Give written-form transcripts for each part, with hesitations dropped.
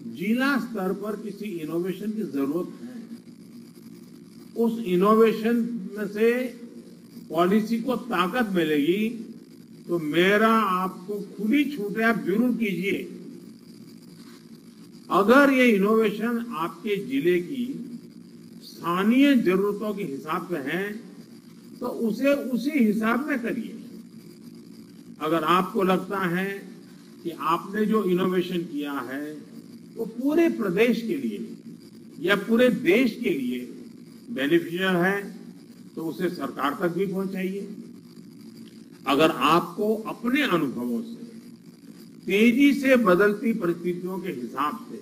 जिला स्तर पर किसी इनोवेशन की जरूरत है। उस इनोवेशन में से पॉलिसी को ताकत मिलेगी तो मेरा आपको खुली छूट है, आप जरूर कीजिए। अगर ये इनोवेशन आपके जिले की स्थानीय जरूरतों के हिसाब से है तो उसे उसी हिसाब में करिए। अगर आपको लगता है कि आपने जो इनोवेशन किया है वो पूरे प्रदेश के लिए या पूरे देश के लिए बेनिफिशियल है तो उसे सरकार तक भी पहुंचाइए। अगर आपको अपने अनुभवों से तेजी से बदलती परिस्थितियों के हिसाब से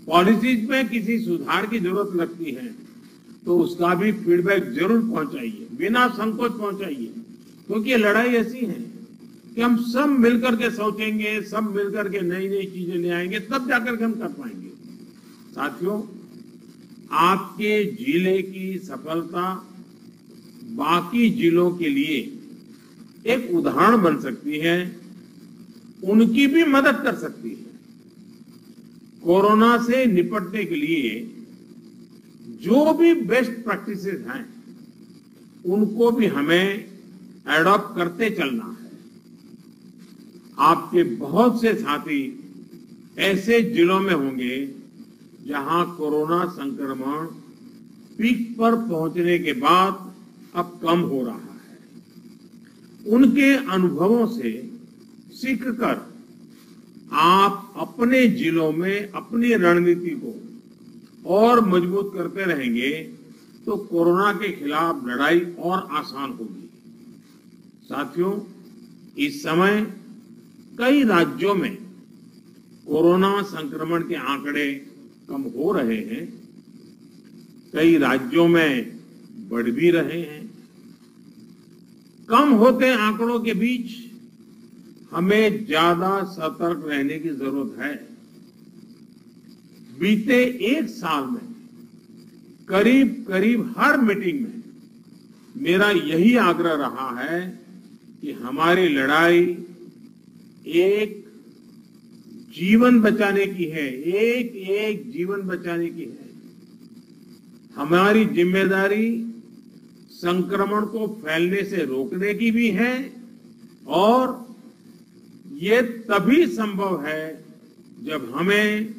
पॉलिसीज में किसी सुधार की जरूरत लगती है तो उसका भी फीडबैक जरूर पहुंचाइए, बिना संकोच पहुंचाइए। क्योंकि ये लड़ाई ऐसी है कि हम सब मिलकर के सोचेंगे, सब मिलकर के नई नई चीजें ले आएंगे, तब जाकर के हम कर पाएंगे। साथियों, आपके जिले की सफलता बाकी जिलों के लिए एक उदाहरण बन सकती है, उनकी भी मदद कर सकती है। कोरोना से निपटने के लिए जो भी बेस्ट प्रैक्टिसेस हैं उनको भी हमें एडॉप्ट करते चलना है। आपके बहुत से साथी ऐसे जिलों में होंगे जहां कोरोना संक्रमण पीक पर पहुंचने के बाद अब कम हो रहा है। उनके अनुभवों से सीखकर आप अपने जिलों में अपनी रणनीति को और मजबूत करते रहेंगे तो कोरोना के खिलाफ लड़ाई और आसान होगी। साथियों, इस समय कई राज्यों में कोरोना संक्रमण के आंकड़े कम हो रहे हैं, कई राज्यों में बढ़ भी रहे हैं। कम होते आंकड़ों के बीच हमें ज्यादा सतर्क रहने की जरूरत है। बीते एक साल में करीब करीब हर मीटिंग में मेरा यही आग्रह रहा है कि हमारी लड़ाई एक जीवन बचाने की है, एक एक जीवन बचाने की है। हमारी जिम्मेदारी संक्रमण को फैलने से रोकने की भी है और ये तभी संभव है जब हमें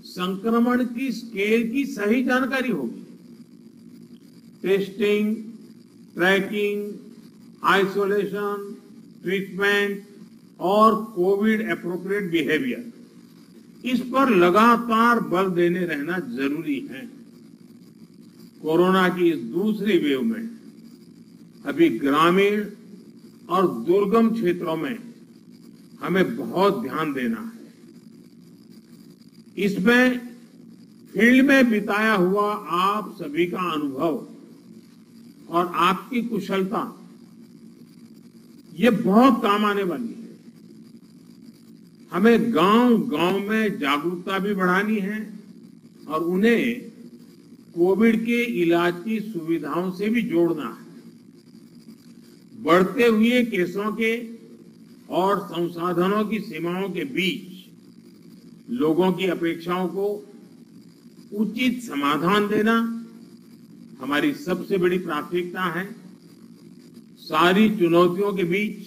संक्रमण की स्केल की सही जानकारी होगी। टेस्टिंग, ट्रैकिंग, आइसोलेशन, ट्रीटमेंट और कोविड एप्रोप्रिएट बिहेवियर, इस पर लगातार बल देने रहना जरूरी है। कोरोना की इस दूसरी वेव में अभी ग्रामीण और दुर्गम क्षेत्रों में हमें बहुत ध्यान देना है। इसमें फील्ड में बिताया हुआ आप सभी का अनुभव और आपकी कुशलता ये बहुत काम आने वाली है। हमें गांव-गांव में जागरूकता भी बढ़ानी है और उन्हें कोविड के इलाज की सुविधाओं से भी जोड़ना है। बढ़ते हुए केसों के और संसाधनों की सीमाओं के बीच लोगों की अपेक्षाओं को उचित समाधान देना हमारी सबसे बड़ी प्राथमिकता है। सारी चुनौतियों के बीच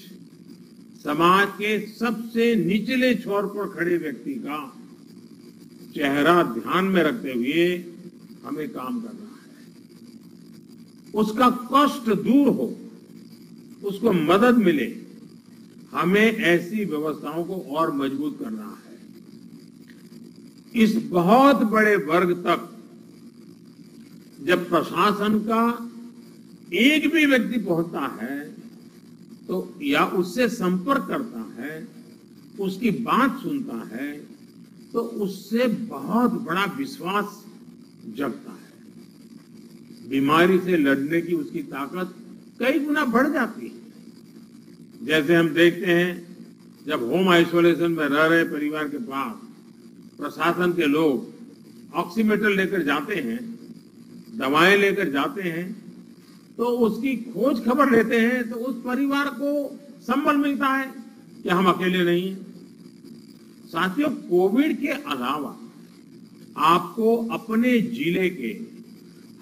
समाज के सबसे निचले छोर पर खड़े व्यक्ति का चेहरा ध्यान में रखते हुए हमें काम करना है। उसका कष्ट दूर हो, उसको मदद मिले, हमें ऐसी व्यवस्थाओं को और मजबूत करना है। इस बहुत बड़े वर्ग तक जब प्रशासन का एक भी व्यक्ति पहुंचता है तो या उससे संपर्क करता है, उसकी बात सुनता है तो उससे बहुत बड़ा विश्वास जगता है। बीमारी से लड़ने की उसकी ताकत कई गुना बढ़ जाती है। जैसे हम देखते हैं जब होम आइसोलेशन में रह रहे परिवार के पास प्रशासन के लोग ऑक्सीमीटर लेकर जाते हैं, दवाएं लेकर जाते हैं, तो उसकी खोज खबर लेते हैं तो उस परिवार को संबल मिलता है कि हम अकेले नहीं हैं। साथियों, कोविड के अलावा आपको अपने जिले के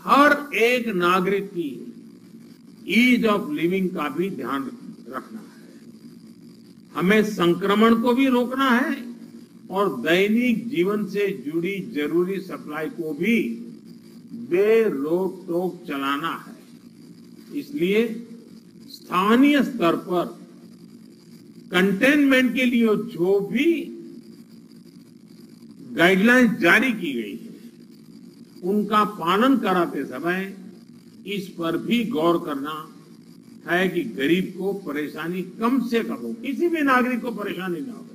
हर एक नागरिक की ईज ऑफ लिविंग का भी ध्यान रखना है। हमें संक्रमण को भी रोकना है और दैनिक जीवन से जुड़ी जरूरी सप्लाई को भी बेरोक टोक चलाना है। इसलिए स्थानीय स्तर पर कंटेनमेंट के लिए जो भी गाइडलाइंस जारी की गई है उनका पालन कराते समय इस पर भी गौर करना है कि गरीब को परेशानी कम से कम हो, किसी भी नागरिक को परेशानी ना हो।